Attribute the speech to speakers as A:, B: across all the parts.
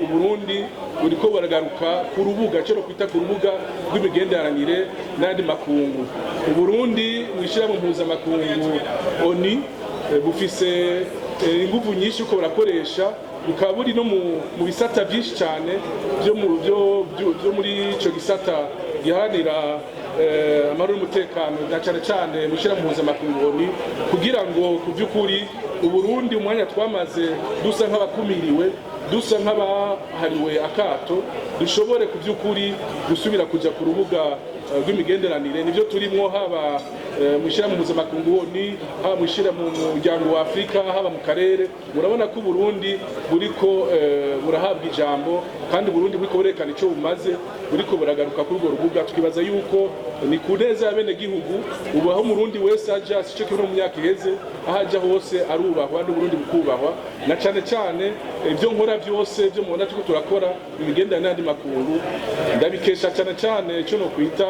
A: Umurundi uriko baragaruka ku rubuga cyo kwita ku rubuga rw'imigenderanire n'andi makungu. Umurundi mwishira mu mpuzamakungu ONU bufise ingufu nyinshi uko barakoresha, bukaba buri no mu bisata byinshi cyane byo muri ico gisata giharanira amahoro n'umutekano na cyane mwishira mu mpuzamakungu ONU, kugira ngo ku by'ukuri Uburundi umwanya twamaze dusa nk'abakumiriwe, dusa nk'abahariwe akato, dushobore ku by'ukuri gusubira kuja ku rubuga rw'imigenderanire. Nivyo turimo haba mwishira mu mpuzamakungu ONU, haba mwishira mu muryango wa Afrika, haba mu karere. Murabona ko Burundi buriko burahabwa ijambo, kandi Burundi buriko burekana ico bumaze, buriko buragaruka kuri urwo rubuga. Tukibaza yuko ni kuneza y'abene gihugu, ubu aho Murundi wese aja sico kino mu myaka iheze, ahaja hose arubahwa n'Uburundi bukubahwa, na cyane ibyo nkora byose byo mubona tuko turakora imigenderanire n'andi makungu ndabikesha cyane ico no kwita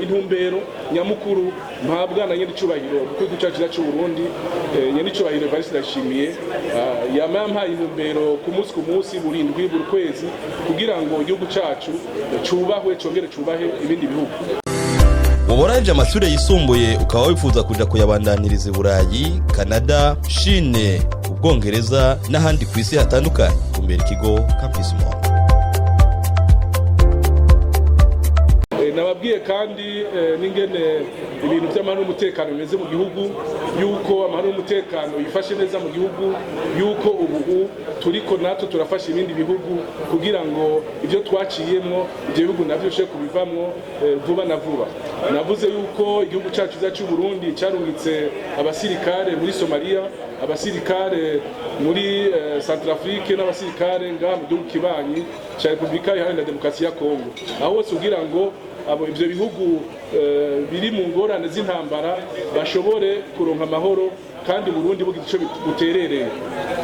A: intumbero nyamukuru mpabwa na nyene icubahiro kuko cyacu cy'u Burundi. Nyene icubahiro Evariste Ndayishimiye yamampaye intumbero ku munsi burindwi buri kwezi, kugira ngo igihugu cyacu cubahwe, congere cubahe ibindi bihugu.
B: Uboraje amashure yisumbuye ukaba wifuza kuja kuyabandaniriza i Burayi, Canada, Chine, Ubwongereza n'ahandi ku isi hatandukanye, kumbera ikigo Campus Monde.
A: Nababwiye kandi n'ingene ibintu by'amahoro n'umutekano bimeze mu gihugu, yuko amahoro n'umutekano yifashe neza mu gihugu, yuko ubu turiko natwe turafasha ibindi bihugu kugira ngo ibyo twaciyemo ibyo bihugu navyo bishe kubivamwo vuba na vuba. Navuze yuko igihugu cyacu cy'u Burundi cyarungitse abasirikare muri Somalia, abasirikare muri Centrafrique, n'abasirikare ngaha mu gihugu kibanyi cya Republika Iharanira Demokarasi ya Kongo, aho hose kugira ngo abo ivyo bihugu biri mu ngorane z'intambara bashobore kuronka amahoro, kandi Burundi bugize ico buterereye.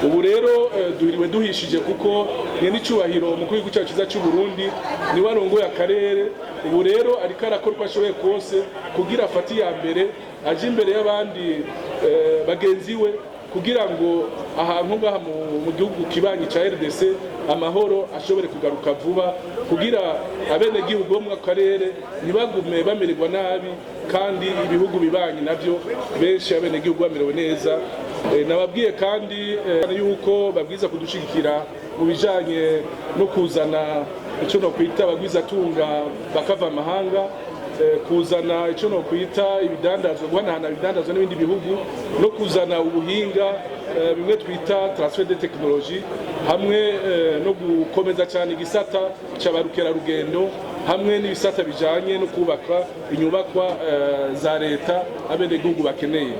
A: Ubu rero duhiriwe duhishije kuko nyene icubahiro umukuru w'igihugu cyacu cy'u Burundi ni warongoye akarere. Ubu rero ariko arakora ashoboye kose kugira afati ya mbere, aje imbere y'abandi bagenzi we, kugira ngo ahantu ngaha mu gihugu kibanyi ca RDC amahoro ashobore kugaruka vuba, kugira abene gihugu bo mu karere ntibagume bamererwa nabi, kandi ibihugu bibanyi navyo benshi abene gihugu bamerewe neza. Nababwiye kandi yuko babwiza kudushigikira mu bijanye no kuzana ico no kwita abagwizatunga bakava amahanga, kuzana ico no kwita ibidandazwa, guhanahana ibidandazwa n'ibindi bihugu, no kuzana ubuhinga bimwe twita transfer de technologie, hamwe no gukomeza cyane igisata cy'abarukera rugendo, hamwe n'ibisata bijanye no kubaka inyubakwa za leta abene gihugu bakeneye.